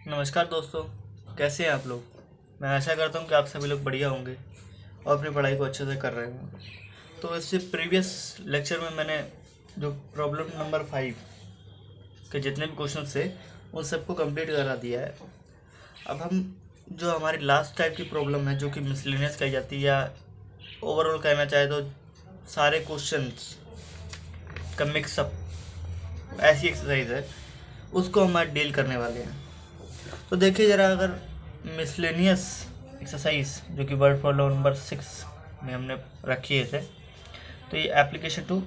नमस्कार दोस्तों, कैसे हैं आप लोग। मैं आशा करता हूं कि आप सभी लोग बढ़िया होंगे और अपनी पढ़ाई को अच्छे से कर रहे होंगे। तो इससे प्रीवियस लेक्चर में मैंने जो प्रॉब्लम नंबर 5 के जितने भी क्वेश्चन थे उन सबको कंप्लीट करा दिया है। अब हम जो हमारी लास्ट टाइप की प्रॉब्लम है, जो कि मिसलेनियस कही जाती है, या ओवरऑल कहना चाहे तो सारे क्वेश्चंस का मिक्सअप, ऐसी एक्सरसाइज है, उसको हम आज डील करने वाले हैं। तो देखिए ज़रा, अगर मिसलेनियस एक्सरसाइज जो कि वर्ड प्रॉब्लम नंबर 6 में हमने रखी है इसे, तो ये एप्लीकेशन टू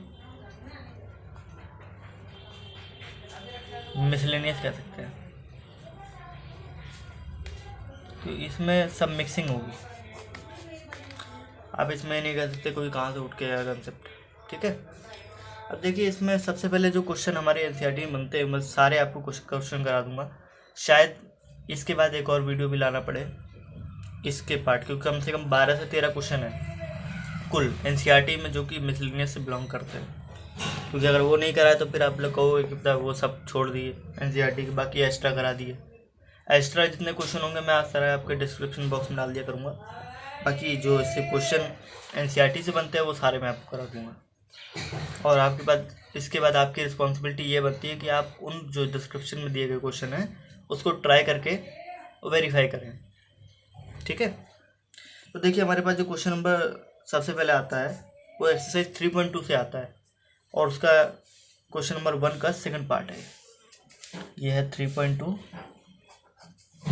मिसलेनियस कह सकते हैं। तो इसमें सब मिक्सिंग होगी, आप इसमें नहीं कह सकते कोई कहाँ से उठ के आया कंसेप्ट। ठीक है, अब देखिए इसमें सबसे पहले जो क्वेश्चन हमारे एनसीईआरटी में बनते हैं, मैं सारे आपको क्वेश्चन करा दूंगा। शायद इसके बाद एक और वीडियो भी लाना पड़े इसके पार्ट, क्योंकि कम से कम 12 से 13 क्वेश्चन है कुल एनसीईआरटी में जो कि मिसलेनियस से बिलोंग करते हैं। क्योंकि अगर वो नहीं कराए तो फिर आप लोग कहोगे कि वो सब छोड़ दिए एनसीईआरटी के, बाकी एक्स्ट्रा करा दिए। एक्स्ट्रा जितने क्वेश्चन होंगे मैं आज सारा आपके डिस्क्रिप्शन बॉक्स में डाल दिया करूँगा। बाकी जो इससे क्वेश्चन एनसीईआरटी से बनते हैं वो सारे मैं आपको करा दूँगा। और आपके बाद इसके बाद आपकी रिस्पॉन्सिबिलिटी ये बनती है कि आप उन जो डिस्क्रिप्शन में दिए गए क्वेश्चन हैं उसको ट्राई करके वेरीफाई करें। ठीक है, तो देखिए हमारे पास जो क्वेश्चन नंबर सबसे पहले आता है वो एक्सरसाइज 3.2 से आता है, और उसका क्वेश्चन नंबर 1 का सेकंड पार्ट है। ये है 3.2,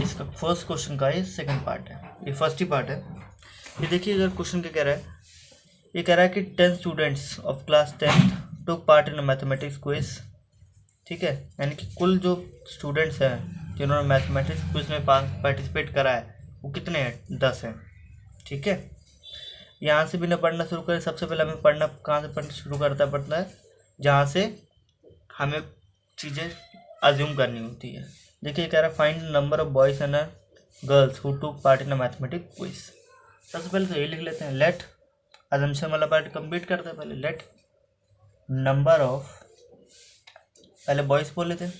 इसका फर्स्ट क्वेश्चन का ये सेकंड पार्ट है, ये फर्स्ट ही पार्ट है। ये देखिए अगर क्वेश्चन क्या कह रहा है, ये कह रहा है कि 10 students of class 10th took part in mathematics quiz. ठीक है, यानी कि कुल जो स्टूडेंट्स हैं जिन्होंने मैथमेटिक्स क्विज में पार्टिसिपेट करा है वो कितने हैं, 10 हैं। ठीक है, यहाँ से भी ना पढ़ना शुरू करें। सबसे पहले हमें पढ़ना कहाँ से पढ़ना शुरू पड़ता है, जहाँ से हमें चीज़ें अज्यूम करनी होती है। देखिए कह रहा है find number of boys and girls who took part in mathematics quiz. सबसे पहले तो यही लिख लेते हैं, लेट अजम्पशन वाला पार्ट कंप्लीट करते हैं पहले। लेट नंबर ऑफ, पहले बॉयज़ बोल लेते हैं,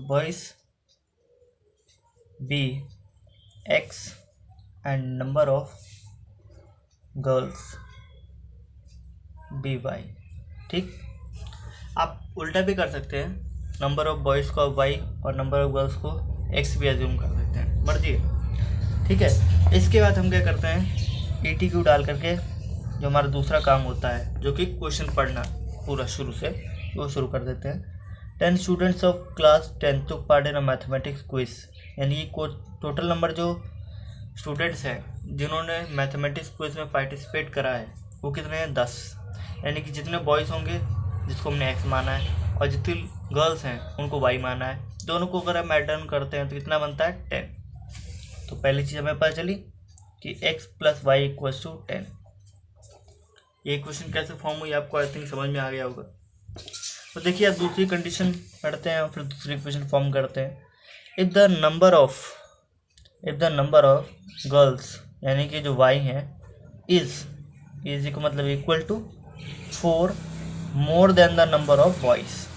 boys be X and number of girls be Y. ठीक, आप उल्टा भी कर सकते हैं, नंबर ऑफ बॉयज़ को वाई और नंबर ऑफ गर्ल्स को एक्स भी एज्यूम कर सकते हैं, मर्जी है। ठीक है, इसके बाद हम क्या करते हैं, ETQ डाल करके जो हमारा दूसरा काम होता है, जो कि क्वेश्चन पढ़ना पूरा शुरू से, वो शुरू कर देते हैं। 10 students of class 10 took part in mathematics quiz, यानी कि टोटल नंबर जो स्टूडेंट्स हैं जिन्होंने मैथमेटिक्स क्विज में पार्टिसिपेट करा है वो कितने हैं, 10। यानी कि जितने बॉयज़ होंगे जिसको हमने एक्स माना है और जितनी गर्ल्स हैं उनको वाई माना है, दोनों को अगर हम ऐड डाउन करते हैं तो कितना बनता है, 10। तो पहली चीज़ हमें पता चली कि x + y = 10। ये क्वेश्चन कैसे फॉर्म हुई आपको आई थिंक समझ में आ गया होगा। तो देखिए आप दूसरी कंडीशन पढ़ते हैं और फिर दूसरी इक्वेशन फॉर्म करते हैं। If the number of girls, यानी कि जो y हैं, इज को मतलब equal to 4 more than the number of boys,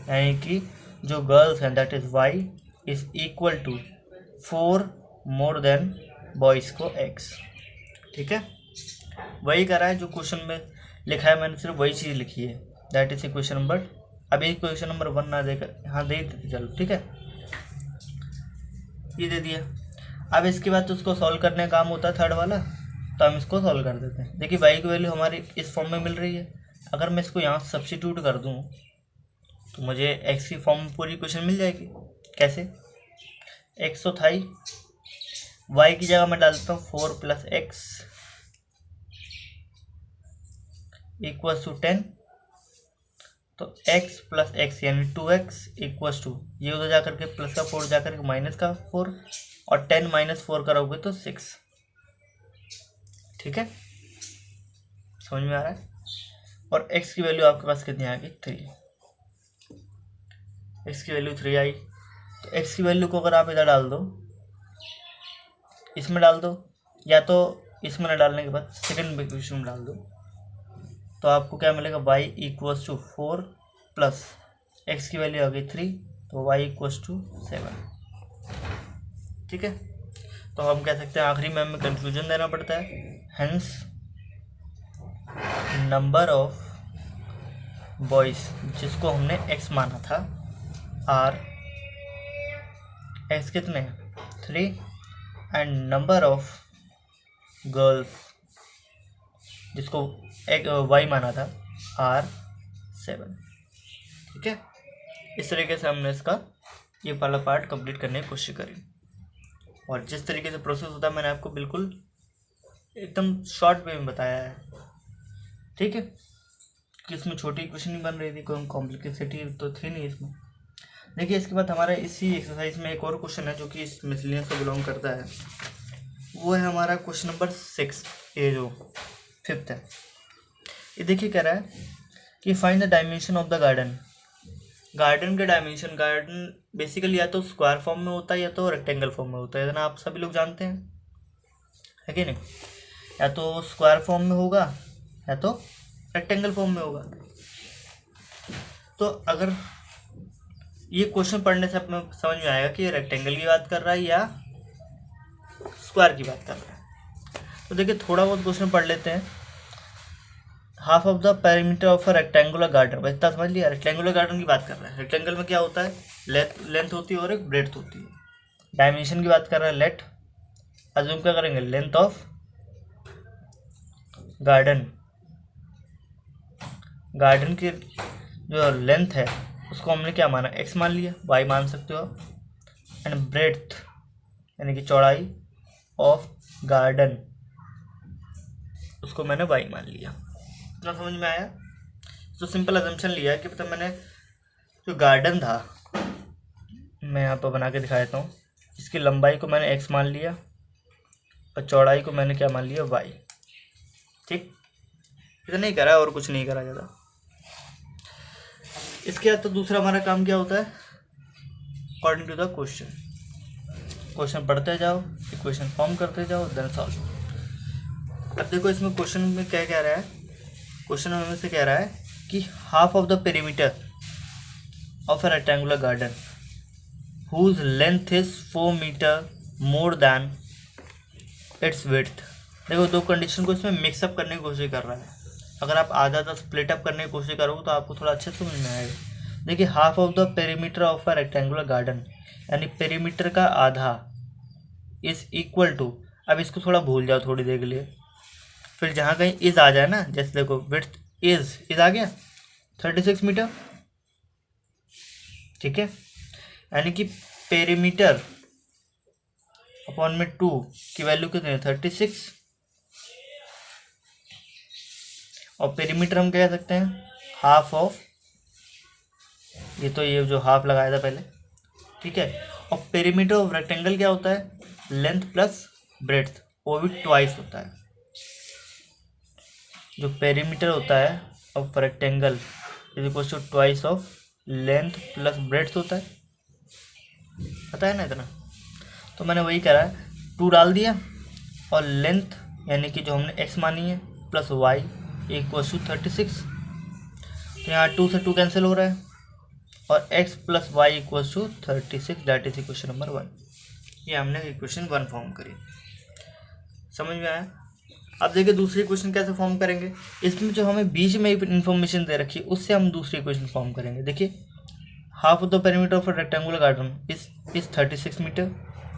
यानी कि जो गर्ल्स हैं that is y is equal to 4 more than boys को x। ठीक है, वही करा है जो क्वेश्चन में लिखा है, मैंने सिर्फ वही चीज़ लिखी है, दैट इज इक्वेशन नंबर। अभी क्वेश्चन नंबर 1 ना देकर यहाँ दे देते, चलो ठीक है, ये दे दिया। अब इसके बाद तो उसको सॉल्व करने का काम होता है थर्ड वाला, तो हम इसको सॉल्व कर देते हैं। देखिए y की वैल्यू हमारी इस फॉर्म में मिल रही है, अगर मैं इसको यहाँ सब्स्टिट्यूट कर दूँ तो मुझे x की फॉर्म में पूरी इक्वेशन मिल जाएगी। कैसे, x तो था ही, y की जगह मैं डाल देता हूँ 4 + x = 10। तो x + x यानी 2x = ये उधर जाकर के प्लस का 4 जाकर के माइनस का 4, और 10 - 4 करोगे तो 6। ठीक है, समझ में आ रहा है। और x की वैल्यू आपके पास कितनी आ गई, 3। x की वैल्यू 3 आई, तो x की वैल्यू को अगर आप इधर डाल दो, इसमें डाल दो, या तो इसमें न डालने के बाद सेकंड इक्वेशन में डाल दो, तो आपको क्या मिलेगा, y = 4 प्लस x की वैल्यू आ गई 3, तो y = 7। ठीक है, तो हम कह सकते हैं आखिरी में हमें कंक्लूजन देना पड़ता है। हेंस नंबर ऑफ बॉयज जिसको हमने x माना था आर x कितने 3 एंड नंबर ऑफ गर्ल्स जिसको y माना था आर 7। ठीक है, इस तरीके से हमने इसका ये वाला पार्ट कंप्लीट करने की कोशिश करी। और जिस तरीके से प्रोसेस होता है मैंने आपको बिल्कुल एकदम शॉर्ट वे में बताया है। ठीक है, कि इसमें छोटी इक्वेशन नहीं बन रही थी, कोई कॉम्प्लिकेसिटी तो थी नहीं इसमें। देखिए इसके बाद हमारा इसी एक्सरसाइज में एक और क्वेश्चन है जो कि इस मिसलेनियस से बिलोंग करता है। वो है हमारा क्वेश्चन नंबर 6, ये जो 5th है। ये देखिए कह रहा है कि find the dimension of the garden. Garden के डायमेंशन, गार्डन बेसिकली या तो स्क्वायर फॉर्म में होता है या तो रेक्टेंगल फॉर्म में होता है, इतना आप सभी लोग जानते हैं, है कि नहीं। या तो स्क्वायर फॉर्म में होगा या तो रेक्टेंगल फॉर्म में होगा। तो अगर ये क्वेश्चन पढ़ने से अपने समझ में आएगा कि ये रेक्टेंगल की बात कर रहा है या स्क्वायर की बात कर रहा है। तो देखिए थोड़ा बहुत क्वेश्चन पढ़ लेते हैं। Half of the perimeter of a rectangular garden, बस इतना समझ लिया, रेक्टेंगुलर गार्डन की बात कर रहा है। रेक्टेंगल में क्या होता है, लेंथ होती है और एक ब्रेड्थ होती है। डायमेंशन की बात कर रहा है, लेट अज्यूम क्या करेंगे, लेंथ ऑफ गार्डन, गार्डन की जो लेंथ है उसको हमने क्या माना, x मान लिया, y मान सकते हो आप। एंड ब्रेड्थ यानी कि चौड़ाई ऑफ गार्डन, उसको मैंने y मान लिया। इतना समझ में आया। तो सिंपल अजम्पशन लिया कि मतलब मैंने जो गार्डन था, मैं यहाँ पर बना के दिखा देता हूँ। इसकी लंबाई को मैंने x मान लिया और चौड़ाई को मैंने क्या मान लिया, y। ठीक, इतना नहीं करा और कुछ नहीं करा ज़्यादा। इसके बाद तो दूसरा हमारा काम क्या होता है, according to the question, question पढ़ते जाओ, इक्वेशन फॉर्म करते जाओ, देन सॉल्व। अब देखो इसमें क्वेश्चन में क्या कह रहा है, क्वेश्चन में से कह रहा है कि half of the perimeter of a rectangular garden whose length is 4 metre more than its width. देखो दो कंडीशन को इसमें मिक्सअप करने की कोशिश कर रहा है। अगर आप आधा आधा स्प्लिट अप करने की कोशिश करोगे तो आपको थोड़ा अच्छे से समझ में आएगा। देखिए half of the perimeter of a rectangular garden, यानी पेरीमीटर का आधा इज इक्वल टू, अब इसको थोड़ा भूल जाओ थोड़ी देर के लिए, फिर जहाँ कहीं इज आ जाए ना, जैसे देखो विड्थ इज आ गया 36 मीटर। ठीक है, यानी कि पेरीमीटर अपॉन में 2 की वैल्यू कितनी है, 36। और पेरीमीटर हम कह सकते हैं हाफ ऑफ, ये जो हाफ लगाया था पहले, ठीक है। और पेरीमीटर ऑफ रेक्टेंगल क्या होता है, लेंथ प्लस ब्रेड्थ, वो भी ट्वाइस होता है। जो पेरीमीटर होता है of rectangle is equal to twice of length plus breadth होता है, पता है ना इतना। तो मैंने वही करा है, 2 डाल दिया और लेंथ यानी कि जो हमने x मानी है प्लस y इक्वल टू 36। तो यहाँ 2 से 2 कैंसिल हो रहा है और x plus y equal to 36, that is equation number 1। ये हमने इक्वेशन 1 फॉर्म करी, समझ में आया। अब देखिए दूसरी इक्वेशन कैसे फॉर्म करेंगे। इसमें जो हमें बीच में इन्फॉर्मेशन दे रखी है उससे हम दूसरी इक्वेशन फॉर्म करेंगे। देखिए half of the perimeter of a rectangular garden is 36 metre,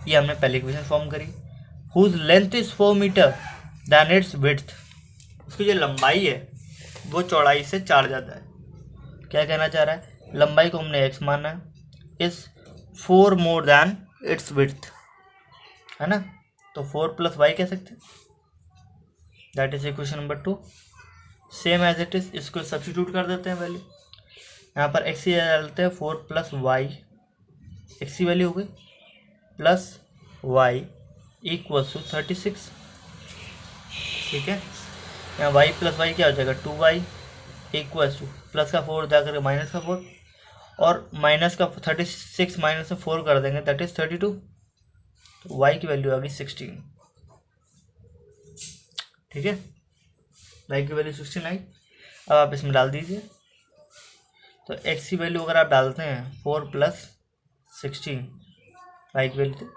ये हमने पहली इक्वेशन फॉर्म करी। Whose length is 4 metre than its width, उसकी जो लंबाई है वो चौड़ाई से 4 ज़्यादा है। क्या कहना चाह रहा है, लंबाई को हमने x माना है, is 4 more than its width, है ना। तो 4 प्लस वाई कह सकते हैं, that is equation number 2। Same as it is, इसको सब्स्टिट्यूट कर देते हैं वैल्यू, यहाँ पर x ही डालते हैं, 4 प्लस वाई, x की वैल्यू हो गई प्लस वाई इक्वल टू 36। ठीक है, यहाँ y प्लस वाई क्या हो जाएगा, 2y इक्वल टू प्लस का 4 जाकर माइनस का 4 और माइनस का 36 माइनस से 4 कर देंगे, दैट इज 32। तो y की वैल्यू आ गई 16। ठीक है, y की वैल्यू 16 आई। अब आप इसमें डाल दीजिए, तो x की वैल्यू अगर आप डालते हैं 4 प्लस 16, y की वैल्यू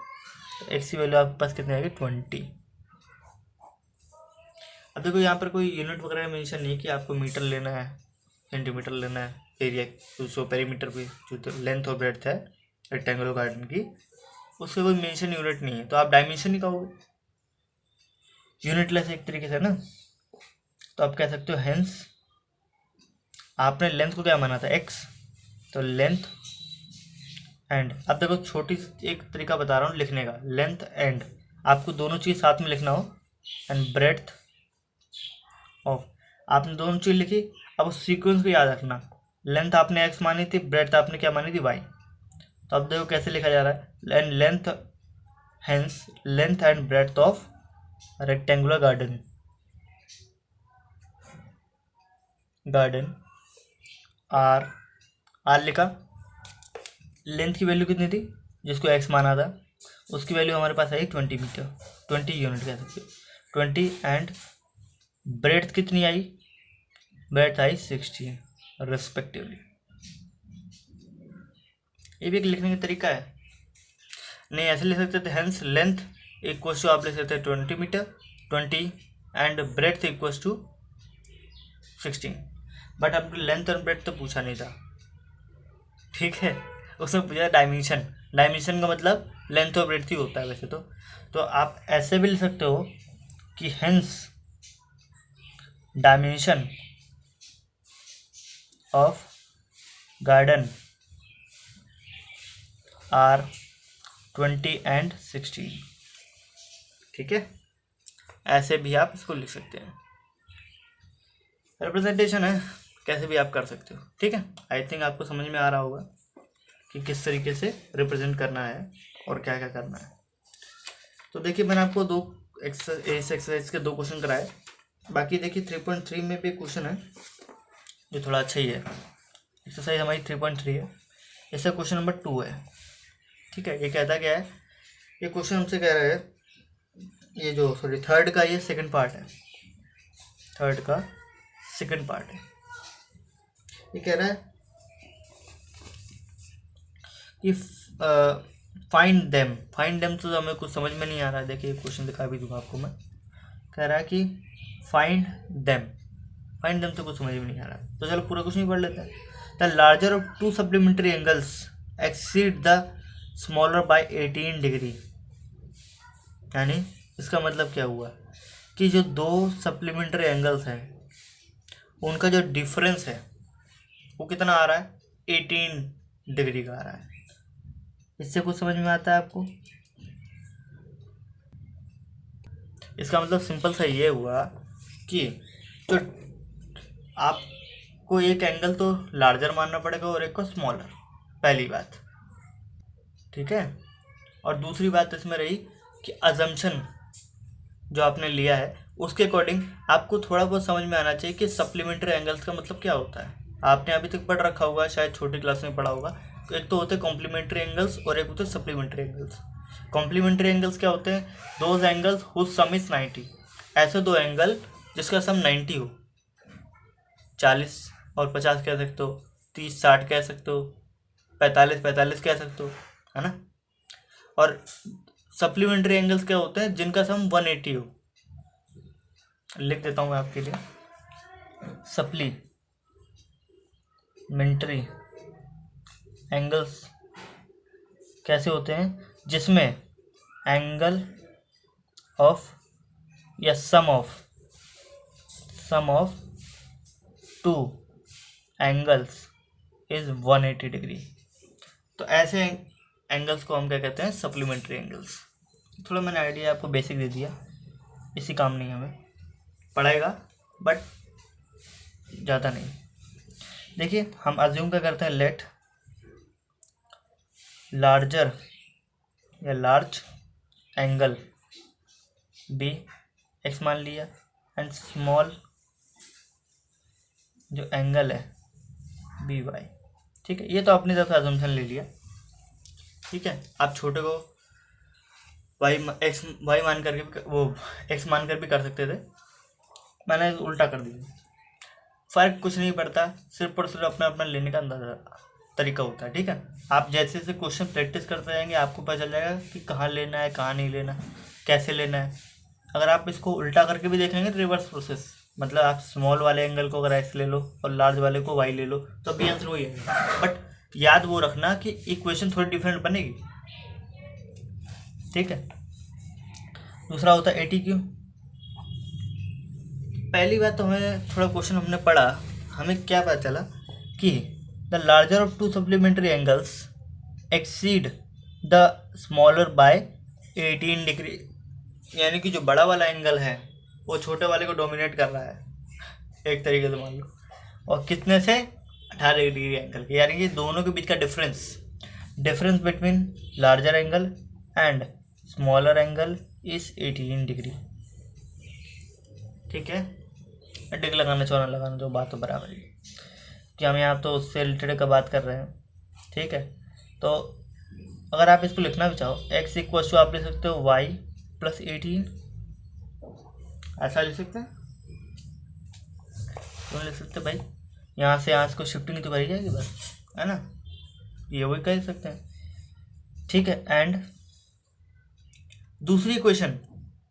तो एक्स की वैल्यू आपके पास कितनी आएगी 20। अब देखो यहाँ पर कोई यूनिट वगैरह मेंशन नहीं कि आपको मीटर लेना है, सेंटीमीटर लेना है, एरिया जो पेरीमीटर पे जो लेंथ और ब्रेड्थ है रेक्टेंगुलर गार्डन की, उसके कोई मेंशन यूनिट नहीं है, तो आप डायमेंशन ही कहोगे, यूनिटलेस एक तरीके से ना। तो आप कह सकते हो हेंस, आपने लेंथ को क्या माना था एक्स, तो लेंथ एंड, अब देखो छोटी एक तरीका बता रहा हूँ लिखने का, लेंथ एंड, आपको दोनों चीज़ साथ में लिखना हो, एंड ब्रेड्थ ऑफ, आपने दोनों चीज़ लिखी। अब उस सीक्वेंस को याद रखना, लेंथ आपने एक्स मानी थी, ब्रेड्थ आपने क्या मानी थी वाई। तो अब देखो कैसे लिखा जा रहा है, and length, hence length and breadth of rectangular garden are लिखा। लेंथ की वैल्यू कितनी थी जिसको एक्स माना था, उसकी वैल्यू हमारे पास आई 20 मीटर, 20 यूनिट कह सकते हो 20, एंड ब्रेड्थ कितनी आई, ब्रेड्थ आई 16 रिस्पेक्टिवली। ये भी एक लिखने का तरीका है, नहीं ऐसे लिख सकते थे, हेंस लेंथ इक्वल्स टू, आप लिख सकते हैं 20 metre 20, and breadth equals to 16, but आपको लेंथ और ब्रेड्थ तो पूछा नहीं था, ठीक है, उसमें पूछा डायमेंशन। डायमेंशन का मतलब लेंथ और ब्रेड्थ ही होता है वैसे तो आप ऐसे भी लिख सकते हो कि hence dimension of garden are 20 and 16, ठीक है, ऐसे भी आप इसको लिख सकते हैं। रिप्रेजेंटेशन है, कैसे भी आप कर सकते हो, ठीक है। आई थिंक आपको समझ में आ रहा होगा कि किस तरीके से रिप्रेजेंट करना है और क्या क्या करना है। तो देखिए मैंने आपको इस एक्सरसाइज के 2 क्वेश्चन कराए, बाकी देखिए 3.3 में भी क्वेश्चन है जो थोड़ा अच्छा ही है। एक्सरसाइज हमारी 3.3 है, इसका क्वेश्चन नंबर 2 है, ठीक है। ये कहता क्या है, ये क्वेश्चन हमसे कह रहा है, ये जो थर्ड का ये सेकंड पार्ट है, थर्ड का सेकंड पार्ट है। ये कह रहा है कि फाइंड देम तो हमें कुछ समझ में नहीं आ रहा है। देखिए क्वेश्चन दिखा भी दूंगा आपको मैं, कह रहा है कि फाइंड देम तो कुछ समझ में नहीं आ रहा, तो चलो पूरा क्वेश्चन ही पढ़ लेते हैं। The larger of 2 supplementary angles exceed the smaller by 18 degree, यानी इसका मतलब क्या हुआ कि जो 2 सप्लीमेंट्री एंगल्स हैं उनका जो डिफरेंस है वो कितना आ रहा है, 18 डिग्री का आ रहा है। इससे कुछ समझ में आता है आपको, इसका मतलब सिंपल सा ये हुआ कि तो आपको एक एंगल तो लार्जर मानना पड़ेगा और एक को स्मॉलर, पहली बात, ठीक है। और दूसरी बात इसमें रही कि अजम्पशन जो आपने लिया है उसके अकॉर्डिंग आपको थोड़ा बहुत समझ में आना चाहिए कि सप्लीमेंट्री एंगल्स का मतलब क्या होता है। आपने अभी तक पढ़ रखा होगा, शायद छोटी क्लास में पढ़ा होगा, तो एक तो होते हैं कॉम्प्लीमेंट्री एंगल्स और एक होते हैं सप्लीमेंट्री एंगल्स। कॉम्प्लीमेंट्री एंगल्स क्या होते हैं, those angles whose sum is 90, ऐसे 2 एंगल जिसका सम 90 हो, 40 और 50 कह सकते हो, 30 60 कह सकते हो, 45 45 कह सकते हो, है ना। और सप्लीमेंट्री एंगल्स क्या होते हैं, जिनका सम 180 हो। लिख देता हूँ मैं आपके लिए, सप्लीमेंट्री एंगल्स कैसे होते हैं, जिसमें एंगल ऑफ या sum of 2 angles is 180 degree. तो ऐसे एंगल्स को हम क्या कहते हैं, सप्लीमेंट्री एंगल्स। थोड़ा मैंने आइडिया आपको बेसिक दे दिया, इसी काम नहीं हमें पड़ेगा, बट ज़्यादा नहीं। देखिए हम अज्यूम क्या करते हैं, लेट लार्जर या लार्ज एंगल बी एक्स मान लिया, एंड स्मॉल जो एंगल है बी वाई, ठीक है। ये तो अपनी तरफ से अजम्पशन ले लिया, ठीक है। आप छोटे को वाई मान करके वो एक्स मान कर भी कर सकते थे, मैंने उल्टा कर दिया, फ़र्क कुछ नहीं पड़ता, सिर्फ और सिर्फ अपना अपना लेने का अंदाजा तरीका होता है, ठीक है। आप जैसे जैसे क्वेश्चन प्रैक्टिस करते जाएंगे आपको पता चल जाएगा कि कहाँ लेना है, कहाँ नहीं लेना, कैसे लेना है। अगर आप इसको उल्टा करके भी देखेंगे रिवर्स प्रोसेस, मतलब आप स्मॉल वाले एंगल को अगर ऐसे ले लो और लार्ज वाले को वाई ले लो तो भी आंसर वही है। बट याद वो रखना कि इक्वेशन थोड़ी डिफरेंट बनेगी, ठीक है। दूसरा होता है ATQ। पहली बात तो हमें थोड़ा क्वेश्चन हमने पढ़ा, हमें क्या पता चला कि the larger of to supplementary angles exceed the smaller by 18 degree, यानी कि जो बड़ा वाला एंगल है वो छोटे वाले को डोमिनेट कर रहा है, एक तरीके से मान लो। और कितने से? 18 डिग्री एंगल के, यानी कि दोनों के बीच का difference between larger angle and smaller angle is 18 degree, ठीक है। टिक लगाना चौना लगाना जो बात तो बराबर ही, कि हम यहाँ तो उससे रिलेटेड का बात कर रहे हैं, ठीक है। तो अगर आप इसको लिखना भी चाहो x इक्वल टू आप लिख सकते हो y प्लस 18, ऐसा लिख सकते हैं। क्यों लिख सकते भाई? यहाँ से यहाँ इसको शिफ्टिंग तो करी जाएगी बस, है ना, ये वही कह सकते हैं, ठीक है। एंड दूसरी इक्वेशन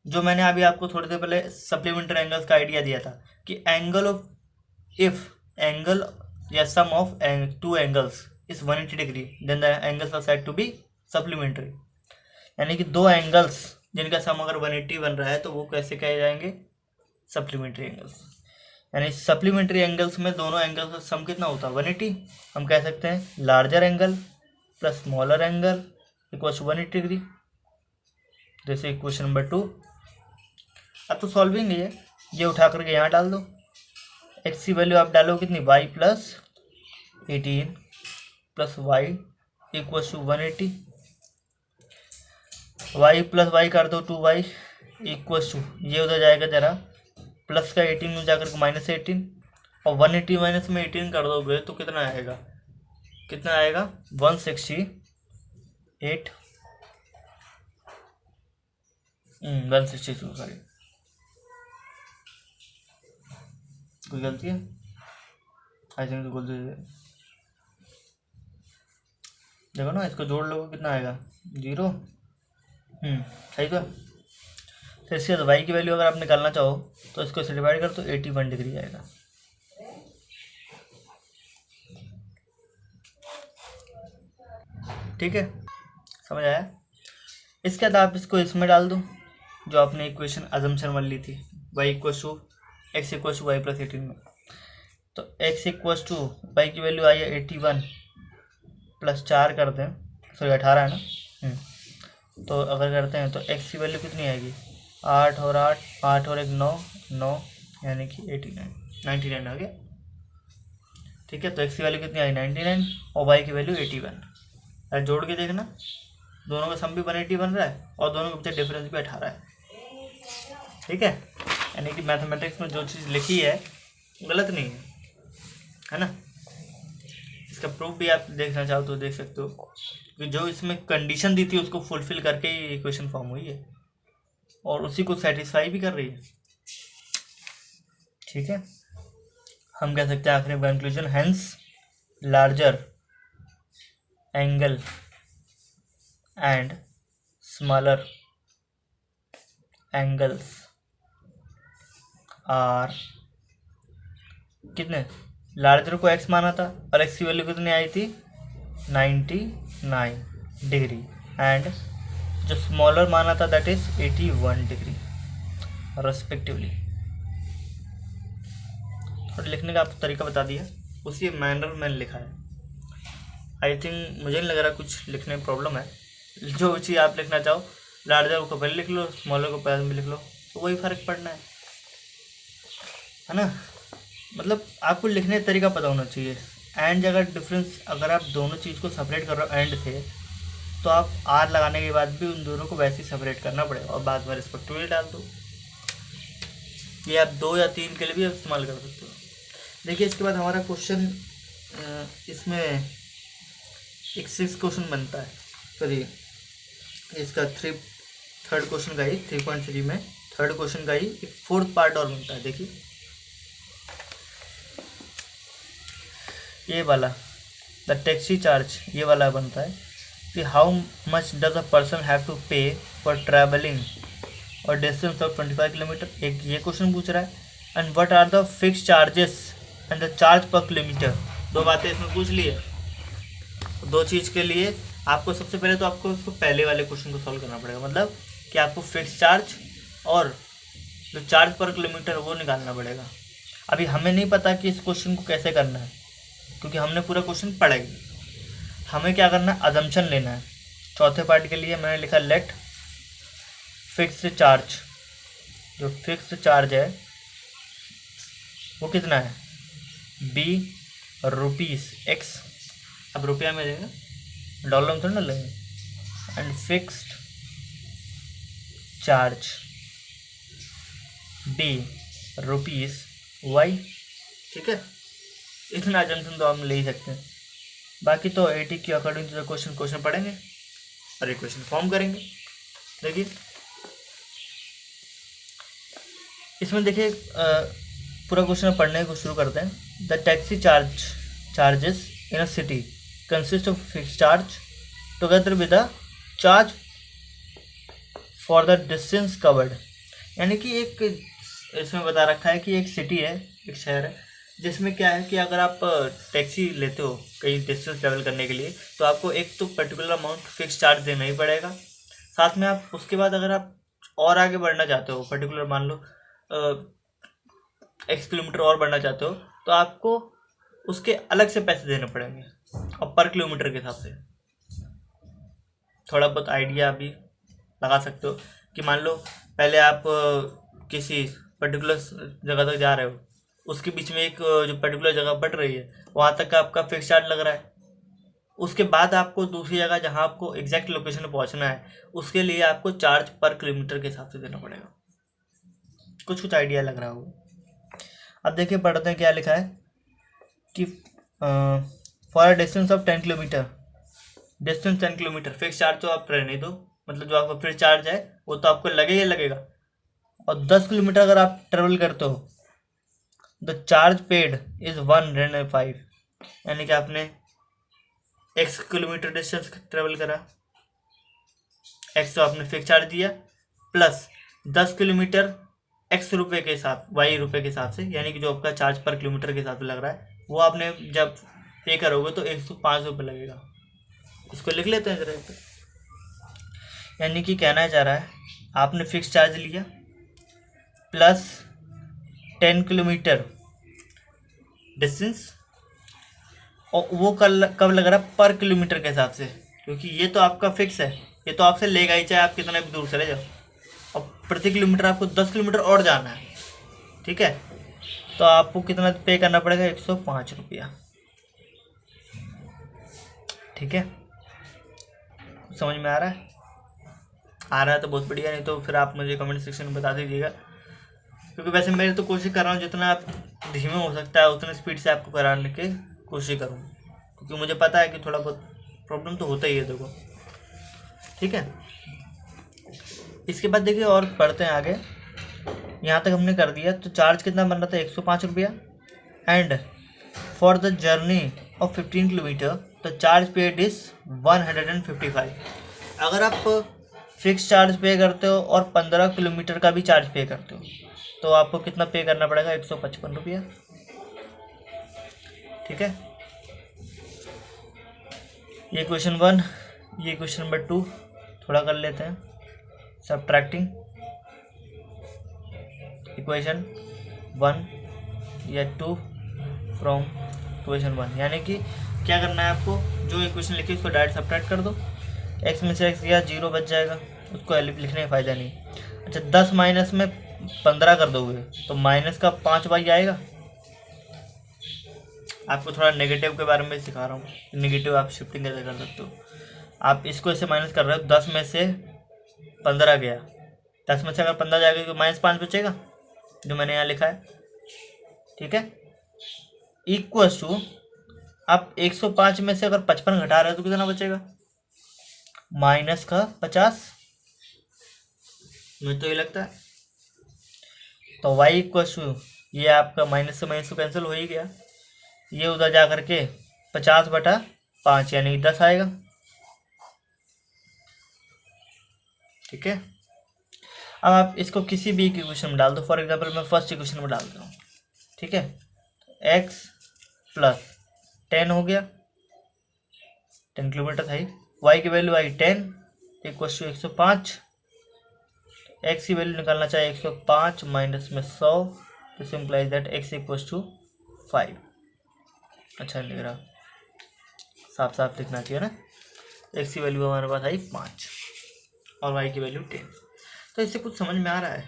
जो मैंने अभी आपको थोड़ी देर पहले सप्लीमेंट्री एंगल्स का आइडिया दिया था कि एंगल ऑफ इफ एंगल या sum of two angles is 180 degree then the angles are said to be supplementary, यानी कि दो एंगल्स जिनका सम अगर 180 बन रहा है तो वो कैसे कहे जाएंगे? Supplementary angles. यानी सप्लीमेंट्री एंगल्स में दोनों एंगल्स का सम कितना होता है? 180। हम कह सकते हैं larger angle plus smaller angle equals 180 degree. जैसे इक्वेशन नंबर 2। अब तो सॉल्विंग है, ये उठा करके यहाँ डाल दो, एक्स की वैल्यू आप डालो कितनी? Y plus 18 plus y equals to 180। Y plus y कर दो 2y इक्वल्स टू, ये उधर जाएगा जरा, प्लस का 18 में जाकर के माइनस 18, और 180 माइनस में 18 कर दोगे तो कितना आएगा? 168 162, सॉरी कोई गलती है, आई थिंक तो गलती है। देखो ना, इसको जोड़ लो कितना आएगा? 0। सही तो। इसके बाद वाई की वैल्यू अगर आप निकालना चाहो तो इसको इसे डिवाइड कर तो 81 डिग्री आएगा, ठीक है, समझ आया। इसके बाद आप इसको इसमें डाल दो जो आपने इक्वेशन अजम्पशन मान ली थी, y equal to x equal to y plus 18 में। तो एक्स इक्वल टू वाई की वैल्यू आई है 81 प्लस 4 करते हैं, सॉरी 18 है ना। तो अगर करते हैं तो एक्स की वैल्यू कितनी आएगी? 8 और 8, 8 और 1 9 यानी कि 99 आ गया, ठीक है। तो एक्स की वैल्यू कितनी आई? 99 और वाई की वैल्यू 81। अरे जोड़ के देखना, दोनों का सम भी 180 बन रहा है और दोनों के बीच डिफरेंस भी 18 है, ठीक है। यानी कि मैथमेटिक्स में जो चीज़ लिखी है गलत नहीं है ना। इसका प्रूफ भी आप देखना चाहो तो देख सकते हो कि जो इसमें कंडीशन दी थी उसको फुलफिल करके ही इक्वेशन फॉर्म हुई है और उसी को सेटिस्फाई भी कर रही है, ठीक है। हम कह सकते हैं आखिरी conclusion, hence larger angle and smaller angles are, कितने? लार्जर को एक्स माना था और एक्स की वैल्यू कितनी आई थी? 99 डिग्री, एंड जो स्मॉलर माना था दैट इज 81 डिग्री रेस्पेक्टिवली। और लिखने का आपको तरीका बता दिया, उसी मैनर में लिखा है। आई थिंक मुझे नहीं लग रहा कुछ लिखने में प्रॉब्लम है। जो चीज़ आप लिखना चाहो, लार्जर को पहले लिख लो, स्मॉलर को पहले में लिख लो, तो वही फ़र्क पड़ना है ना। मतलब आपको लिखने का तरीका पता होना चाहिए। एंड अगर डिफरेंस, अगर आप दोनों चीज़ को सेपरेट कर रहे हो एंड से, तो आप आर लगाने के बाद भी उन दोनों को वैसे ही सेपरेट करना पड़ेगा और बाद में रिस्पेक्टिवली डाल दो। ये आप 2 या 3 के लिए भी इस्तेमाल कर सकते हो। देखिए इसके बाद हमारा क्वेश्चन, इसमें एक 6 क्वेश्चन बनता है, सॉरी इसका थर्ड क्वेश्चन का ही 3.3 में थर्ड क्वेश्चन का ही एक 4th पार्ट और बनता है। देखिए ये वाला द टैक्सी चार्ज, ये वाला बनता है कि how much does a person have to pay for travelling और डिस्टेंस ऑफ 25 किलोमीटर, एक ये क्वेश्चन पूछ रहा है। And what are the fix charges and the charge per kilometre, दो बातें इसमें पूछ ली है। दो चीज़ के लिए आपको सबसे पहले तो आपको उसको पहले वाले क्वेश्चन को सॉल्व करना पड़ेगा, मतलब कि आपको फिक्स चार्ज और जो चार्ज पर किलोमीटर वो निकालना पड़ेगा। अभी हमें नहीं पता कि इस क्वेश्चन को कैसे करना है, क्योंकि हमने पूरा क्वेश्चन पढ़ा ही। हमें क्या करना है, अजम्पशन लेना है। चौथे पार्ट के लिए मैंने लिखा लेट फिक्स्ड चार्ज, जो फिक्स्ड चार्ज है वो कितना है, बी रुपीज़ एक्स, अब रुपया में देगा, डॉलर में थोड़ा ना लेंगे। And fixed charge be rupees y, ठीक है। इतना अजम्पशन तो हम ले ही सकते हैं। बाकी तो एटी के अकॉर्डिंग टू द क्वेश्चन पढ़ेंगे और एक क्वेश्चन फॉर्म करेंगे। देखिए इसमें देखिए पूरा क्वेश्चन पढ़ने को शुरू करते हैं। The taxi charges in a city consist of fix charge together with the charge for the distance covered, यानी कि एक इसमें बता रखा है कि एक सिटी है, एक शहर है, जिसमें क्या है कि अगर आप टैक्सी लेते हो कहीं डिस्टेंस ट्रेवल करने के लिए, तो आपको एक तो पर्टिकुलर अमाउंट फिक्स चार्ज देना ही पड़ेगा। साथ में आप उसके बाद अगर आप और आगे बढ़ना चाहते हो, पर्टिकुलर मान लो x किलोमीटर और बढ़ना चाहते हो, तो आपको उसके अलग से पैसे देने पड़ेंगे और पर किलोमीटर के हिसाब से। थोड़ा बहुत आइडिया अभी लगा सकते हो कि मान लो पहले आप किसी पर्टिकुलर जगह तक जा रहे हो, उसके बीच में एक जो पर्टिकुलर जगह बढ़ रही है, वहाँ तक का आपका फिक्स चार्ज लग रहा है। उसके बाद आपको दूसरी जगह जहाँ आपको एग्जैक्ट लोकेशन पे पहुँचना है, उसके लिए आपको चार्ज पर किलोमीटर के हिसाब से देना पड़ेगा। कुछ आइडिया लग रहा होगा। अब देखिए पढ़ते हैं क्या लिखा है कि for a distance of 10 kilometre, distance 10 kilometre, fix charge तो आप रहने दो, मतलब जो आपका फिक्स चार्ज है वो तो आपको लगेगा ही लगेगा। और 10 किलोमीटर अगर आप ट्रेवल करते हो, द चार्ज पेड इज़ 105, यानी कि आपने x किलोमीटर डिस्टेंस ट्रेवल करा, x तो आपने फिक्स चार्ज दिया, प्लस 10 किलोमीटर x रुपये के हिसाब, y रुपये के हिसाब से, यानी कि जो आपका चार्ज पर किलोमीटर के हिसाब से लग रहा है, वो आपने जब पे करोगे तो 105 रुपये लगेगा। इसको लिख लेते हैं जरा। यानी कि कहना चाह रहा है आपने फिक्स चार्ज लिया प्लस 10 किलोमीटर डिस्टेंस, और वो कब लग रहा है, पर किलोमीटर के हिसाब से, क्योंकि ये तो आपका फिक्स है, ये तो आपसे लेगा ही चाहे आप कितना भी दूर चले जाओ। और प्रति किलोमीटर आपको 10 किलोमीटर और जाना है, ठीक है, तो आपको कितना पे करना पड़ेगा, 105 रुपया, ठीक है। समझ में आ रहा है? आ रहा है तो बहुत बढ़िया, नहीं तो फिर आप मुझे कमेंट सेक्शन में बता दीजिएगा, क्योंकि वैसे मैं तो कोशिश कर रहा हूँ जितना आप धीमे हो सकता है उतनी स्पीड से आपको कराने की कोशिश करूँ, क्योंकि मुझे पता है कि थोड़ा बहुत प्रॉब्लम तो होता ही है, देखो, ठीक है। इसके बाद देखिए और पढ़ते हैं आगे। यहाँ तक हमने कर दिया, तो चार्ज कितना बन रहा था, 105 रुपया। And for the journey of 15 kilometre the charge paid is 155। अगर आप फिक्स चार्ज पे करते हो और 15 किलोमीटर का भी चार्ज पे करते हो, तो आपको कितना पे करना पड़ेगा, 155 रुपया, ठीक है। ये क्वेश्चन 1, ये क्वेश्चन नंबर 2 थोड़ा कर लेते हैं। सबट्रैक्टिंग इक्वेशन 1 या 2 फ्रॉम इक्वेशन 1, यानी कि क्या करना है आपको, जो इक्वेशन लिखी उसको डायरेक्ट सबट्रैक्ट कर दो। x में से x गया 0 बच जाएगा, उसको लिखने का फ़ायदा नहीं। अच्छा 10 माइनस में 15 कर दोगे तो माइनस का 5y आएगा। आपको थोड़ा नेगेटिव के बारे में सिखा रहा हूँ, नेगेटिव आप शिफ्टिंग कैसे कर सकते हो। आप इसको ऐसे माइनस कर रहे हो, 10 में से 15 गया, 10 में से अगर 15 जाएगा तो -5 बचेगा, जो मैंने यहाँ लिखा है, ठीक है। इक्वल्स टू आप 105 में से अगर 55 घटा रहे हो तो कितना बचेगा, -50, मुझे तो ये लगता है। तो y इक्वल्स टू ये आपका माइनस से माइनस तो कैंसिल हो ही गया, ये उधर जा करके 50 बटा 5 यानी 10 आएगा। ठीक है, अब आप इसको किसी भी इक्वेशन में डाल दो। फॉर एग्जांपल मैं फर्स्ट इक्वेशन में डाल दूँ। ठीक है, x प्लस 10 हो गया, 10 किलोमीटर था ही। y की वैल्यू आई 10 इक्व टू 105। x की वैल्यू निकालना चाहिए 105 माइनस में 100, this implies that x equal to 5। अच्छा लिख रहा, साफ साफ लिखना चाहिए ना। x की वैल्यू हमारे पास आई 5 और y की वैल्यू 10। तो इससे कुछ समझ में आ रहा है?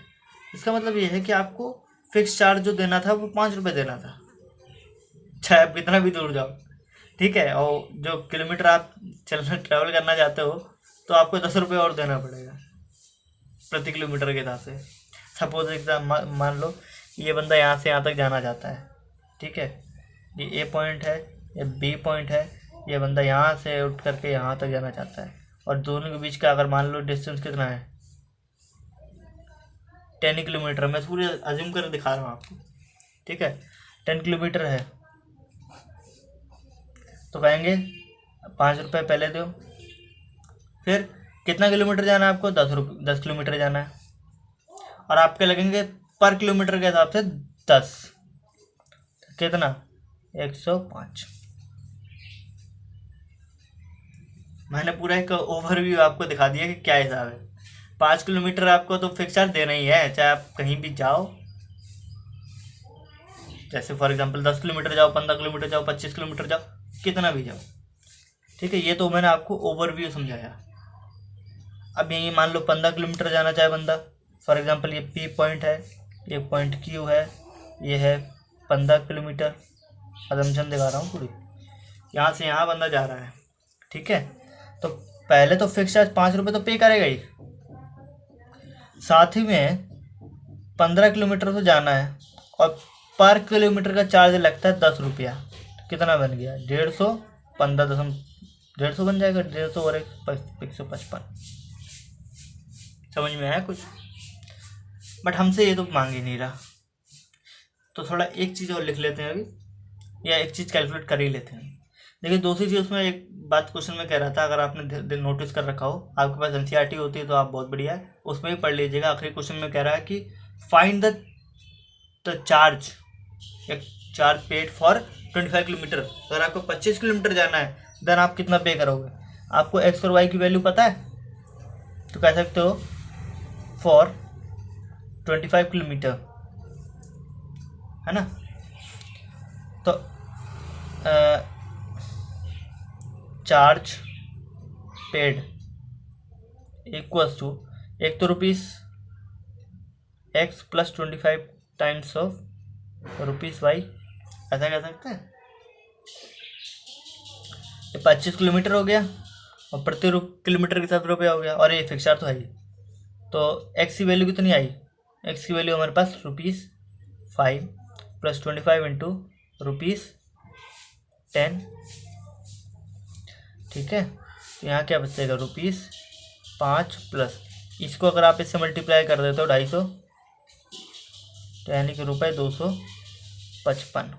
इसका मतलब ये है कि आपको फिक्स चार्ज जो देना था वो 5 रुपये देना था, चाहे आप कितना भी दूर जाओ। ठीक है, और जो किलोमीटर आप ट्रैवल करना चाहते हो तो आपको 10 रुपये और देना पड़ेगा प्रति किलोमीटर के हिसाब से। सपोज एग्जाम मान लो ये बंदा यहाँ से यहाँ तक जाना चाहता है। ठीक है, ये A पॉइंट है, ये B पॉइंट है, ये बंदा यहाँ से उठ करके यहाँ तक जाना चाहता है, और दोनों के बीच का अगर मान लो डिस्टेंस कितना है 10 किलोमीटर। मैं पूरे अज्यूम कर दिखा रहा हूँ आपको। ठीक है, 10 किलोमीटर है तो कहेंगे 5 रुपये पहले दो। फिर कितना किलोमीटर जाना है आपको? 10 किलोमीटर जाना है, और आपके लगेंगे पर किलोमीटर के हिसाब से 10, कितना? 105। मैंने पूरा एक ओवरव्यू आपको दिखा दिया कि क्या हिसाब है। 5 किलोमीटर आपको तो फिक्स चार्ज देना ही है, चाहे आप कहीं भी जाओ। जैसे फॉर एग्जांपल 10 किलोमीटर जाओ, 15 किलोमीटर जाओ, 25 किलोमीटर जाओ, कितना भी जाओ। ठीक है, ये तो मैंने आपको ओवरव्यू समझाया। अब यही मान लो 15 किलोमीटर जाना चाहे बंदा, फॉर एग्जांपल ये P पॉइंट है, ये पॉइंट Q है, ये है 15 किलोमीटर। अजम्पशन दिखा रहा हूँ पूरी, यहाँ से यहाँ बंदा जा रहा है। ठीक है, तो पहले तो फिक्स चार्ज 5 रुपये तो पे करेगा ही, साथ ही में 15 किलोमीटर तो जाना है, और पर किलोमीटर का चार्ज लगता है 10 रुपया। कितना बन गया? 150, 150 बन जाएगा। 150 और 155। समझ में आया कुछ? बट हमसे ये तो मांग ही नहीं रहा, तो थोड़ा एक चीज़ और लिख लेते हैं अभी, या एक चीज़ कैलकुलेट कर ही लेते हैं। देखिए दूसरी चीज़ उसमें एक बात क्वेश्चन में कह रहा था, अगर आपने नोटिस कर रखा हो, आपके पास NCERT होती है तो आप बहुत बढ़िया है, उसमें भी पढ़ लीजिएगा। आखिरी क्वेश्चन में कह रहा है कि फाइंड द चार्ज, एक चार्ज पेड फॉर 25 किलोमीटर। अगर आपको 25 किलोमीटर जाना है देन आप कितना पे करोगे? आपको x और y की वैल्यू पता है, तो कह सकते हो फॉर 25 किलोमीटर, है ना। तो चार्ज पेड इक्वल्स टू, एक तो rupees x plus 25 times of rupees y, ऐसा कह सकते हैं। ये 25 किलोमीटर हो गया और प्रति किलोमीटर के साथ रुपया हो गया, और ये फिक्स चार्ज तो है ही। तो x की वैल्यू कितनी आई? x की वैल्यू हमारे पास ₹5 प्लस 25 इंटू ₹10। ठीक है, तो यहाँ क्या बचेगा? ₹5 प्लस, इसको अगर आप इससे मल्टीप्लाई कर देते हो 250, तो यानी कि ₹255।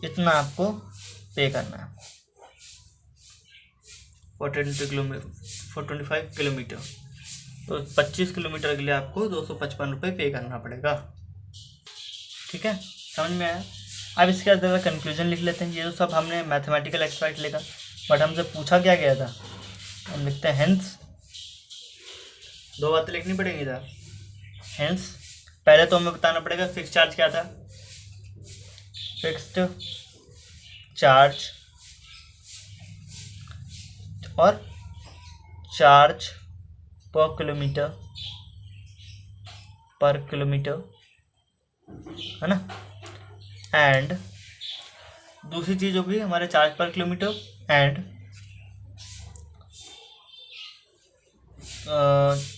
इतना आपको पे करना है फॉर 25 किलोमीटर। तो 25 किलोमीटर के लिए आपको 255 रुपये पे करना पड़ेगा। ठीक है, समझ में आया? अब इसके बाद ज़रा कंक्लूजन लिख लेते हैं। ये तो सब हमने मैथमेटिकल एक्सपर्ट लिखा, बट हमसे पूछा क्या गया था, हम लिखते हैं हेंस। 2 बातें लिखनी पड़ेंगी था। हेंस, पहले तो हमें बताना पड़ेगा फिक्स चार्ज क्या था। फिक्स्ड चार्ज और चार्ज पर किलोमीटर, है ना। एंड दूसरी चीज़ होगी हमारे charge per kilometre and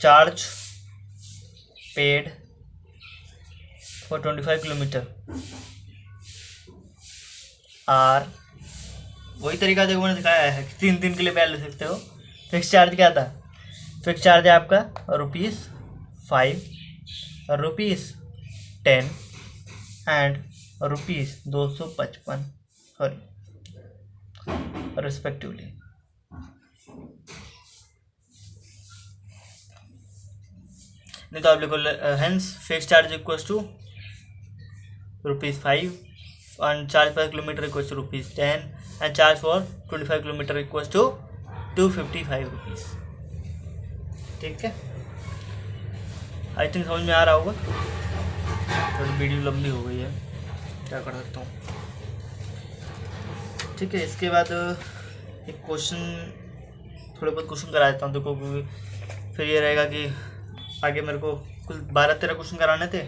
charge paid for 25 kilometre are. वही तरीका देखो मैंने दिखाया है, 3 के लिए बैल ले सकते हो। फिक्स चार्ज क्या था? फिक्स चार्ज है आपका ₹5, ₹10 एंड ₹255, सॉरी respectively. नहीं तो आप लिखो hence fixed charge equals to ₹5 and charge per kilometer equals to ₹10 and charge for 25 kilometer equals to ₹255. ठीक है, आई थिंक समझ में आ रहा होगा। थोड़ी वीडियो लंबी हो गई है, क्या कर सकता हूँ। ठीक है, इसके बाद एक क्वेश्चन, थोड़े बहुत क्वेश्चन करा देता हूँ देखो, फिर ये रहेगा कि आगे मेरे को कुल 12-13 क्वेश्चन कराने थे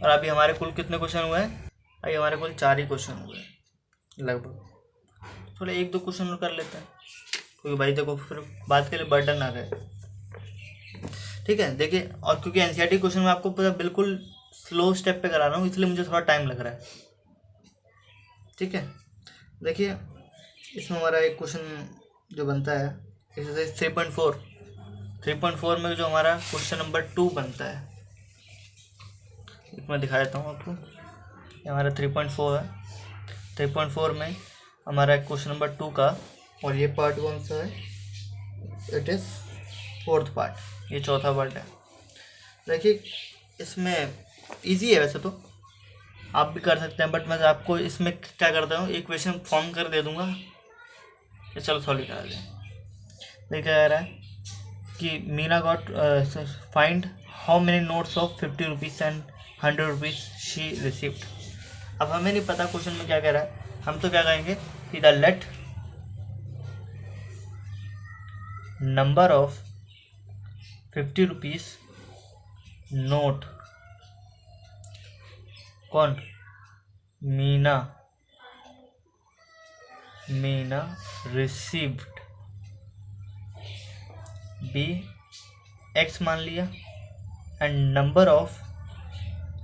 और अभी हमारे कुल कितने क्वेश्चन हुए हैं? अभी हमारे कुल 4 ही क्वेश्चन हुए हैं लगभग। थोड़े 1-2 क्वेश्चन और कर लेते हैं क्योंकि भाई देखो फिर बात के लिए बर्डन ना रहे। ठीक है, देखिए, और क्योंकि एनसीईआरटी क्वेश्चन में आपको पता बिल्कुल स्लो स्टेप पे करा रहा हूँ इसलिए मुझे थोड़ा टाइम लग रहा है। ठीक है, देखिए इसमें हमारा एक क्वेश्चन जो बनता है एक्सरसाइज 3.4 में जो हमारा क्वेश्चन नंबर 2 बनता है, मैं दिखा देता हूँ आपको। ये हमारा 3.4 है। 3.4 में हमारा क्वेश्चन नंबर 2 का, और ये पार्ट कौन सा है? इट इज़ 4th पार्ट, ये 4था पार्ट है। देखिए इसमें इजी है वैसे तो, आप भी कर सकते हैं, बट मैं आपको इसमें क्या करता हूँ, एक क्वेश्चन फॉर्म कर दे दूँगा, चलो सॉल्व करा दें। देखिए कह रहा है कि Meena got find how many notes of 50 rupees and 100 rupees she received. अब हमें नहीं पता क्वेश्चन में क्या कह रहा है, हम तो क्या कहेंगे कि the late number of 50 rupees note, कौन? मीना रिसीव्ड बी एक्स मान लिया, एंड नंबर ऑफ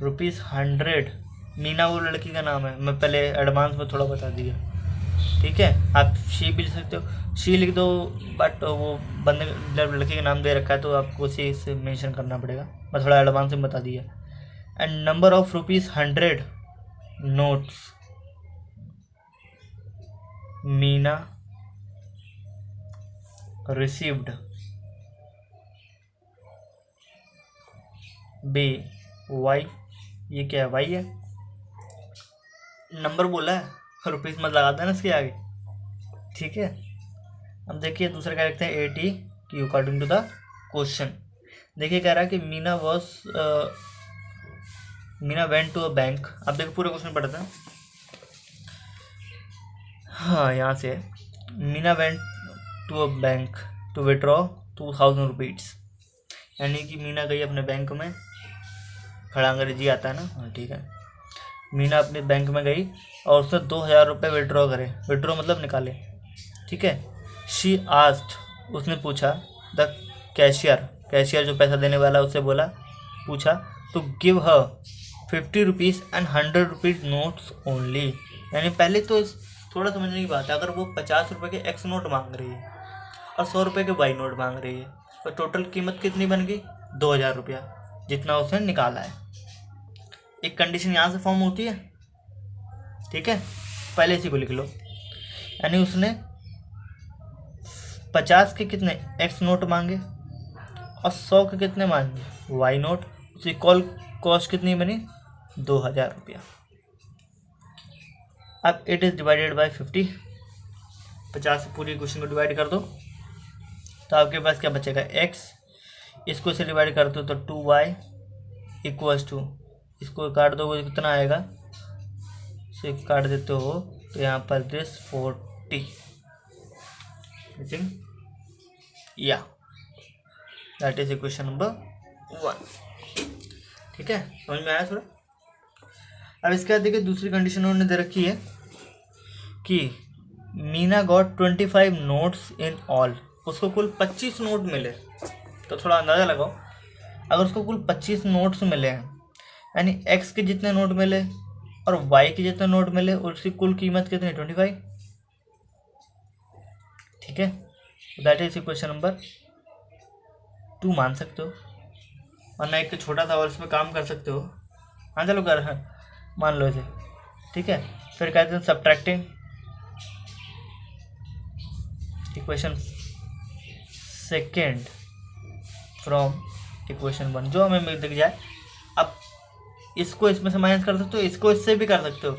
₹100, मीना वो लड़की का नाम है, मैं पहले एडवांस में थोड़ा बता दिया। ठीक है, आप शी भी लिख सकते हो, शी लिख दो, बट वो बंदे लड़की का नाम दे रखा है तो आपको उसी से मेंशन करना पड़ेगा, मैं थोड़ा एडवांस में बता दिया। And number of ₹100 notes Meena received be y, ये क्या है? वाई है, नंबर बोला है, रुपीस मत लगा देना इसके आगे। ठीक है, अब देखिए दूसरा क्या लिखते हैं, 80 की अकॉर्डिंग टू द क्वेश्चन। देखिए कह रहा है कि Meena went to a bank. अब देखो पूरा क्वेश्चन पढ़ते हैं। हाँ, यहाँ से Meena went to a bank to withdraw 2000 rupees, यानी कि मीना गई अपने बैंक में, खड़ा अंग्रेजी आता है ना, हाँ ठीक है। मीना अपने बैंक में गई और उसने 2000 रुपये विड्रॉ करे, विड्रॉ मतलब निकाले। ठीक है, शी आस्क्ड, उसने पूछा, द कैशियर जो पैसा देने वाला उससे बोला, पूछा, तो give her 50 rupees and 100 rupees notes only. यानी पहले तो थोड़ा समझने की बात है, अगर वो 50 रुपये के एक्स नोट मांग रही है और 100 रुपये के वाई नोट मांग रही है तो टोटल कीमत कितनी बन गई? 2000 रुपया, जितना उसने निकाला है। एक कंडीशन यहाँ से फॉर्म होती है। ठीक है, पहले इसी को लिख लो, यानी उसने 50 के कितने एक्स नोट मांगे और 100 के कितने मांगे वाई नोट, उसकी कॉस्ट कितनी बनी? 2000 रुपया। अब इट इज़ डिवाइडेड बाय 50, 50 से पूरी क्वेश्चन को डिवाइड कर दो तो आपके पास क्या बचेगा? एक्स, इसको से डिवाइड कर दो तो 2y इक्वल्स टू, इसको काट दो वो कितना आएगा, इसे काट देते हो तो यहाँ पर दिस 40, या दैट इज इक्वेशन नंबर 1। ठीक है, समझ में आया थोड़ा? अब इसके बाद देखिए दूसरी कंडीशन उन्होंने दे रखी है कि Meena got 25 notes in all, उसको कुल 25 नोट मिले। तो थोड़ा अंदाज़ा लगाओ, अगर उसको कुल 25 नोट्स मिले हैं, यानी एक्स के जितने नोट मिले और वाई के जितने नोट मिले, उसकी कुल कीमत कितनी? 25। ठीक है, दैट इज इक्वेशन नंबर 2 मान सकते हो, वरना एक छोटा सा और इसमें काम कर सकते हो। हाँ चलो कर, हाँ मान लो इसे। ठीक है, फिर कहते हैं subtracting equation second from equation 1 जो हमें दिख जाए। अब इसको इसमें से माइनस कर सकते हो, इसको इससे भी कर सकते हो,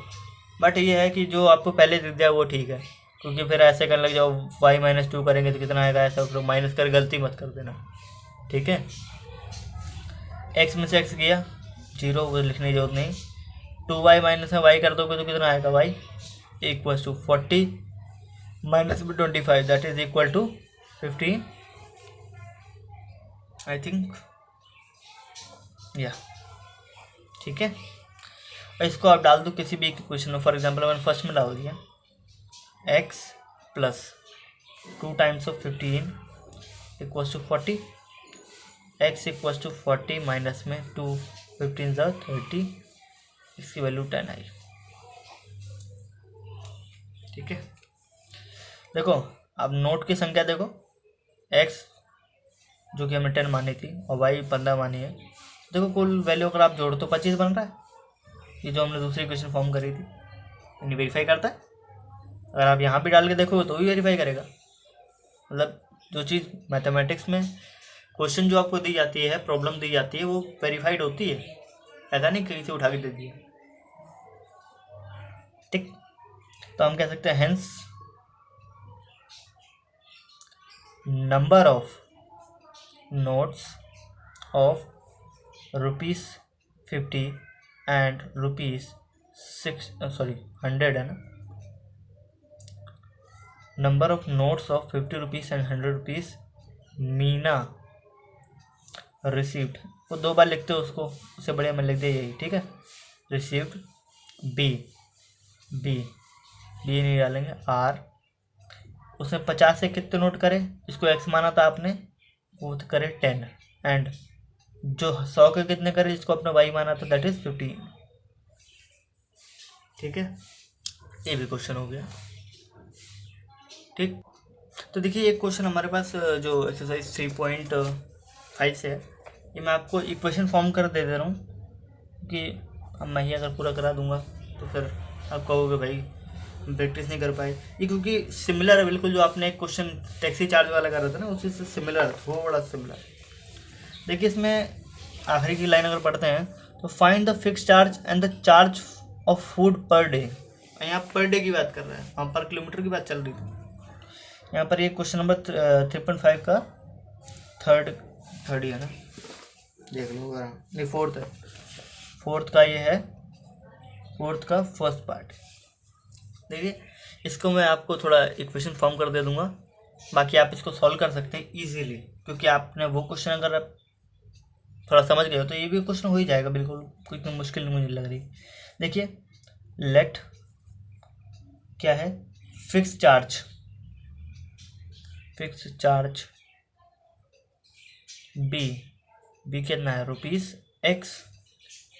बट ये है कि जो आपको पहले दिख जाए वो ठीक है, क्योंकि फिर ऐसे करने लग जाओ y-2 करेंगे तो कितना आएगा, ऐसा लोग माइनस कर गलती मत कर देना, ठीक है। x में से x गया 0, वो लिखने की जरूरत नहीं। 2y माइनस में y कर दोगे तो कितना आएगा, y इक्वल टू 40 माइनस में 25 that is equal to 15 I think, या ठीक है। और इसको आप डाल दो किसी भी इक्वेशन में, फॉर एग्जांपल मैंने फर्स्ट में डाल दिया x plus 2 times of 15 equals to 40, x equals to 40 minus में 2 15 ज़ा 30, इसकी वैल्यू 10 आई, ठीक है। देखो अब नोट की संख्या देखो, x जो कि हमने 10 मानी थी और y 15 मानी है, देखो कुल वैल्यू अगर आप जोड़ो तो 25 बन रहा है, ये जो हमने दूसरी इक्वेशन फॉर्म करी थी, यानी वेरीफाई करता है। अगर आप यहाँ भी डाल के देखोगे तो भी वेरीफाई करेगा। मतलब जो चीज़ मैथमेटिक्स में क्वेश्चन जो आपको दी जाती है, प्रॉब्लम दी जाती है, वो वेरीफाइड होती है, ऐसा नहीं कहीं से उठा के दे दिया, ठीक। तो हम कह सकते हैं hence number of notes of ₹50 and ₹100 है ना, number of notes of ₹50 and ₹100 Meena received, वो 2 बार लिखते हो उसको, उससे बढ़िया मैं लिख दिया यही, ठीक है। रिसीव्ड बी नहीं डालेंगे, R उसने 50 से कितने नोट करे, इसको x माना था आपने, वो तो करे 10, एंड जो 100 के कितने करे, जिसको अपने y माना था दैट इज 15, ठीक है। ये भी क्वेश्चन हो गया, ठीक। तो देखिए एक क्वेश्चन हमारे पास जो एक्सरसाइज 3.5 से है, ये मैं आपको इक्वेशन फॉर्म कर दे रहा हूँ कि अब मैं ही अगर पूरा करा दूंगा तो फिर आप कहोगे भाई प्रैक्टिस नहीं कर पाए, ये क्योंकि सिमिलर है बिल्कुल, जो आपने एक क्वेश्चन टैक्सी चार्ज वाला कर रहा था ना, उसी से सिमिलर है, थोड़ा सिमिलर। देखिए इसमें आखिरी की लाइन अगर पढ़ते हैं तो find the fix charge and the charge of food per day, यहाँ पर डे की बात कर रहे हैं, वहाँ पर किलोमीटर की बात चल रही थी। यहाँ पर ये क्वेश्चन नंबर 3.5 का थर्ड ही है ना, देख लो नहीं फोर्थ है, फोर्थ का ये है, फोर्थ का फर्स्ट पार्ट। देखिए इसको मैं आपको थोड़ा इक्वेशन फॉर्म कर दे दूंगा, बाकी आप इसको सॉल्व कर सकते हैं इजीली, क्योंकि आपने वो क्वेश्चन अगर आप थोड़ा समझ गए हो तो ये भी क्वेश्चन हो ही जाएगा बिल्कुल, कोई इतनी मुश्किल नहीं मुझे लग रही। देखिए लेट क्या है, फिक्स चार्ज बी कितना है ₹x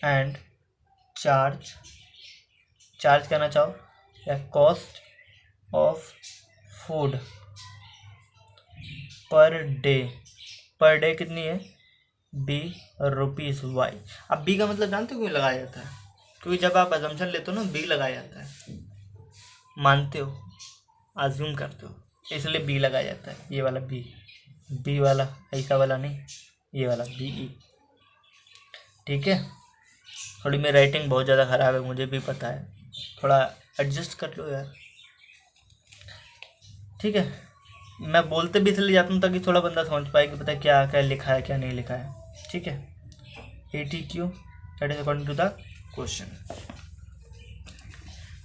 एंड चार्ज करना चाहो या cost of food per day कितनी है ₹y। अब b का मतलब जानते हो क्यों लगाया जाता है, क्योंकि जब आप अजम्पशन लेते हो ना b लगाया जाता है, मानते हो, अज्यूम करते हो, इसलिए b लगाया जाता है, ये वाला b वाला, ऐसा वाला नहीं, ये वाला BE, ठीक है। थोड़ी मेरी राइटिंग बहुत ज़्यादा ख़राब है, मुझे भी पता है, थोड़ा एडजस्ट कर लो यार, ठीक है। मैं बोलते भी इसलिए जाता हूँ ताकि थोड़ा बंदा समझ पाए कि पता क्या क्या लिखा है क्या नहीं लिखा है, ठीक है। ATQ that is according to the question.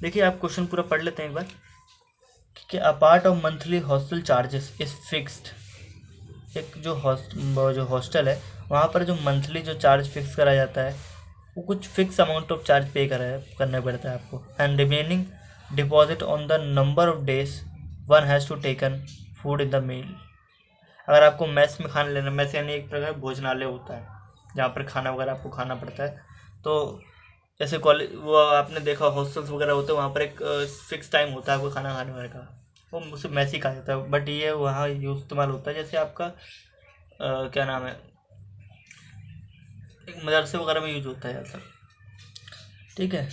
देखिए आप क्वेश्चन पूरा पढ़ लेते हैं एक बार कि a part of monthly hostel charges is fixed, एक जो हॉस्टल है वहाँ पर जो मंथली जो चार्ज फिक्स करा जाता है वो कुछ फिक्स अमाउंट ऑफ चार्ज पे करना पड़ता है आपको, and remaining deposit on the number of days one has to taken food in the meal. अगर आपको मैस में खाना लेना, मैस यानी एक प्रकार भोजनालय होता है जहाँ पर खाना वगैरह आपको खाना पड़ता है, तो जैसे कॉलेज वो आपने देखा हॉस्टल्स वगैरह होते हैं, वहाँ पर एक फिक्स टाइम होता है आपको खाना खाने वाले का, वो मुझसे मैस ही कहा जाता है, बट ये वहाँ यूज इस्तेमाल होता है जैसे आपका क्या नाम है, एक मदरसे वगैरह में यूज होता है यार, ठीक है।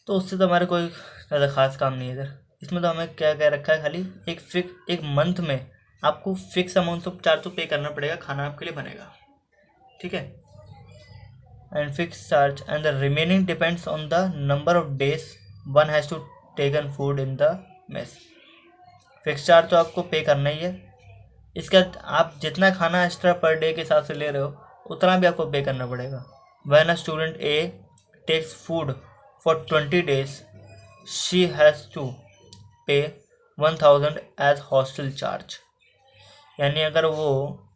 तो उससे तो हमारे कोई ज़्यादा ख़ास काम नहीं है इधर, इसमें तो हमें क्या क्या रखा है, खाली एक मंथ में आपको फिक्स अमाउंट ऑफ चार्ज तो पे करना पड़ेगा, खाना आपके लिए बनेगा, ठीक है। And fix charge and the remaining depends on the number of days one has to taken food in the mess. Fix charge तो आपको पे करना ही है, इसका आप जितना खाना एक्स्ट्रा पर डे के हिसाब से ले रहे हो उतना भी आपको पे करना पड़ेगा। When a student A takes food for 20 days she has to pay 1000 as hostel charge. यानी अगर वो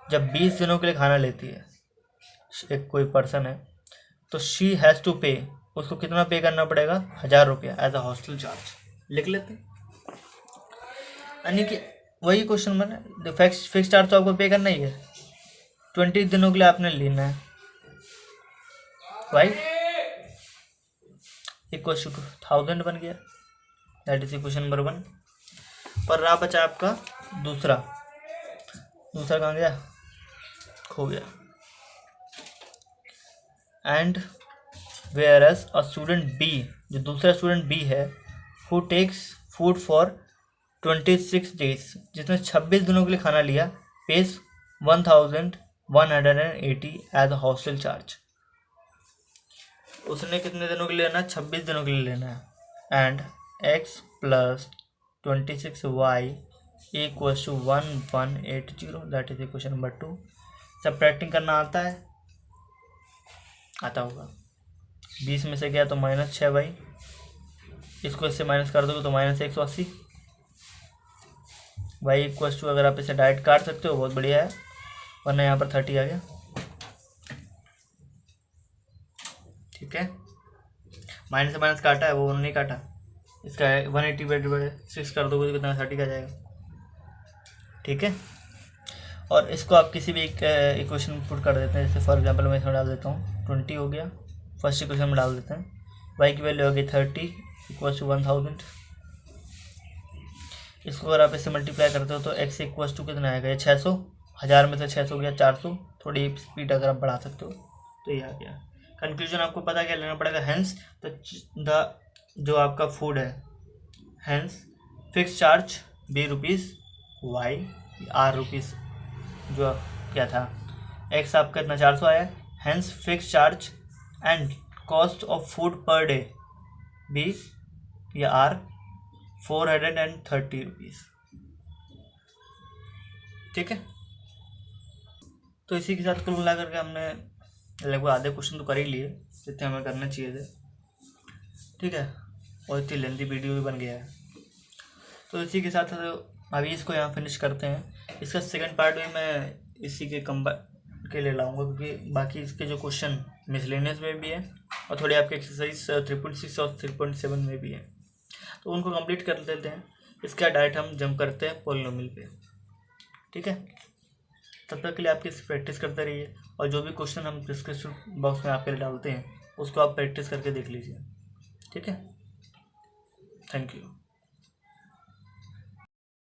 जब 20 दिनों के लिए खाना लेती है, एक कोई पर्सन है, तो शी हैज़ टू पे, उसको कितना पे करना पड़ेगा, 1000 रुपया एज अ हॉस्टल चार्ज। लिख लेते हैं, यानी कि वही क्वेश्चन बना, फिक्स चार्ज तो आपको पे करना ही है, 20 दिनों के लिए आपने लेना है भाई, इक्वल टू 1000 बन गया, दैट इज क्वेश्चन नंबर 1। पर रहा बचा आपका दूसरा कहाँ गया, खो गया। And whereas a student B, जो दूसरा स्टूडेंट बी है, who takes food for 26 days, जिसने 26 दिनों के लिए खाना लिया, pays 1180 as a hostel charge. उसने कितने दिनों के लिए लेना है, 26 दिनों के लिए लेना है। And x plus 26y equals to 1180, that is question number 2। Subtracting करना आता है, आता होगा, 20 में से गया तो -6y, इसको इससे माइनस कर दोगे तो -180, y इक्वल्स टू, अगर आप इसे डायरेक्ट काट सकते हो बहुत बढ़िया है, वरना यहाँ पर 30 आ गया, ठीक है। माइनस से माइनस काटा है, वो नहीं काटा, इसका 180/6 कर दोगे तो कितना, 30 का जाएगा, ठीक है। और इसको आप किसी भी एक इक्वेशन पुट कर देते हैं, जैसे फॉर एग्जांपल मैं इसमें डाल देता हूँ 20 हो गया, फर्स्ट इक्वेशन में डाल देते हैं, y की वैल्यू होगी 30 इक्वल्स टू 1000। इसको अगर आप इससे मल्टीप्लाई करते हो तो x इक्वल्स टू कितना आएगा, ये 600, 1000 में से 600 गया 400, थोड़ी स्पीड अगर आप बढ़ा सकते हो तो ये आ गया। कंक्लूजन आपको पता क्या लेना पड़ेगा, हेंस द जो आपका फूड है, hence fix charge be rupees, y are rupees, जो क्या था x आपका इतना 400 आया, hence fix charge and cost of food per day be या आर 430 रुपीज़, ठीक है। तो इसी के साथ कुल मिला करके हमने लगभग आधे क्वेश्चन तो कर ही लिए जितने हमें करना चाहिए थे, ठीक है, और इतनी लेंथी वीडियो भी बन गया है। तो इसी के साथ अभी इसको यहाँ फिनिश करते हैं। इसका सेकंड पार्ट भी मैं इसी के लिए लाऊंगा, क्योंकि बाकी इसके जो क्वेश्चन मिसलेनियस में भी है और थोड़ी आपके एक्सरसाइज 3.6 और 3.7 में भी है, तो उनको कंप्लीट कर लेते हैं। इसका डायरेक्ट हम जंप करते हैं पॉलिनोमियल पे, ठीक है। तब तक के लिए आपकी प्रैक्टिस करते रहिए, और जो भी क्वेश्चन हम डिस्क्रिप्शन बॉक्स में आपके लिए डालते हैं उसको आप प्रैक्टिस करके देख लीजिए, ठीक है। Thank you.